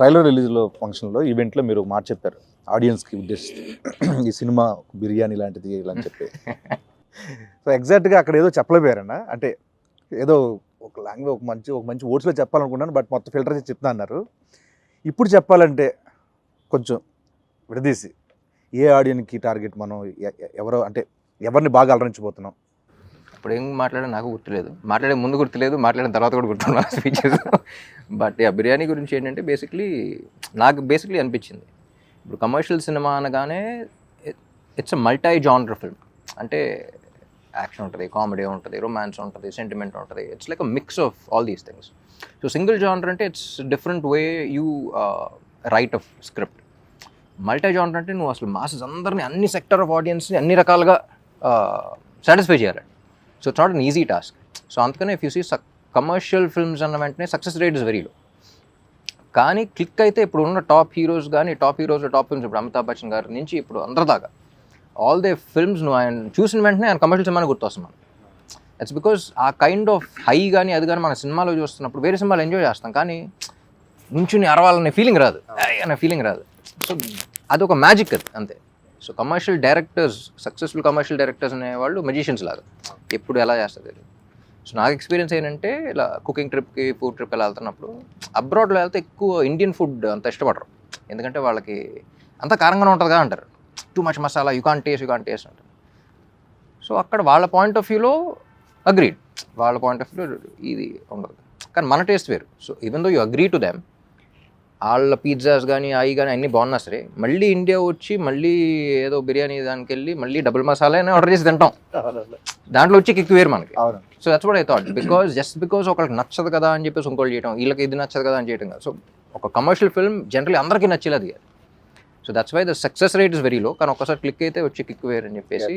Trailer రిలీజ్లో ఫంక్షన్లో ఈవెంట్లో మీరు ఒక మాట చెప్పారు ఆడియన్స్కి ఉద్దేశిస్తూ ఈ సినిమా బిర్యానీ లాంటిది ఇలా అని చెప్పి. సో ఎగ్జాక్ట్గా అక్కడ ఏదో చెప్పలేకపోయారన్న, అంటే ఏదో ఒక లాంగ్వేజ్ ఒక మంచి వర్డ్స్లో చెప్పాలనుకున్నాను, బట్ మొత్తం ఫిల్టర్ చేసి చెప్తా అన్నారు. ఇప్పుడు చెప్పాలంటే కొంచెం విడదీసి ఏ ఆడియన్కి టార్గెట్, మనం ఎవరో అంటే ఎవరిని బాగా అలరించబోతున్నాం? ఇప్పుడు ఏం మాట్లాడే నాకు గుర్తులేదు, మాట్లాడే ముందు గుర్తులేదు, మాట్లాడిన తర్వాత కూడా గుర్తున్నాను స్పీచెస్. బట్ బిర్యానీ గురించి ఏంటంటే నాకు అనిపించింది, ఇప్పుడు కమర్షియల్ సినిమా అనగానే it's a multi genre film. అంటే యాక్షన్ ఉంటుంది, కామెడీ ఉంటుంది, రొమాన్స్ ఉంటుంది, సెంటిమెంట్ ఉంటుంది. It's like a mix of all these things. So single genre అంటే it's different way you write of script. Multi genre అంటే నువ్వు అసలు మాసెస్ అందరినీ, అన్ని సెక్టర్ ఆఫ్ ఆడియన్స్ని అన్ని రకాలుగా సాటిస్ఫై చేయాలి. So it's not an easy task. So అందుకనే if you see commercial films అన్న వెంటనే success rate is very low. కానీ క్లిక్ అయితే ఇప్పుడు ఉన్న టాప్ హీరోస్ టాప్ ఫిల్మ్స్, ఇప్పుడు అమితాబ్ బచ్చన్ గారి నుంచి ఇప్పుడు అందరి దాకా ఆల్ దే ఫిల్మ్స్ నువ్వు ఆయన చూసిన వెంటనే ఆయన కమర్షియల్ సినిమాని గుర్తొస్తున్నాను. ఇట్స్ బికాస్ ఆ కైండ్ ఆఫ్ హై కానీ అది కానీ మన సినిమాలో చూస్తున్నప్పుడు వేరే సినిమాలు ఎంజాయ్ చేస్తాం, కానీ నుంచుని అరవాలనే ఫీలింగ్ రాదు, అనే ఫీలింగ్ రాదు. సో అదొక మ్యాజిక్ అది, అంతే. So commercial directors, successful commercial directors అనేవాళ్ళు మెజిషియన్స్ లాగా, ఎప్పుడు ఎలా చేస్తారు తెలియదు. సో నాకు ఎక్స్పీరియన్స్ ఏంటంటే, ఇలా కుకింగ్ ట్రిప్కి, ఫుడ్ ట్రిప్ ఎలా వెళ్తున్నప్పుడు అబ్రాడ్లో వెళ్తే ఎక్కువ ఇండియన్ ఫుడ్ అంత ఇష్టపడరు, ఎందుకంటే వాళ్ళకి అంత కారంగానే ఉంటుందిగా అంటారు, too much masala, you can't taste అంటారు. సో అక్కడ వాళ్ళ పాయింట్ ఆఫ్ వ్యూలో అగ్రీడ్, వాళ్ళ పాయింట్ ఆఫ్ వ్యూలో ఇది ఉండదు, కానీ మన టేస్ట్ వేరు. So even though you agree to them, వాళ్ళ పిజ్జాస్ కానీ అవి కానీ అన్నీ బాగున్నా సరే, మళ్ళీ ఇండియా వచ్చి మళ్ళీ ఏదో బిర్యానీ దానికి వెళ్ళి మళ్ళీ డబుల్ మసాలా అని ఆర్డర్ చేసి తింటాం, దాంట్లో వచ్చి కిక్ వేరు మనకి. So that's what I thought, because ఒకరికి నచ్చదు కదా అని చెప్పేసి ఇంకోటి చేయడం, వీళ్ళకి ఇది నచ్చదు కదా అని చేయడం కాదు. సో ఒక కమర్షియల్ ఫిల్మ్ జనరల్లీ అందరికీ నచ్చేది అది. So that's why the success rate is very low, కానీ ఒక్కసారి క్లిక్ అయితే వచ్చి కిక్ వేరు అని చెప్పేసి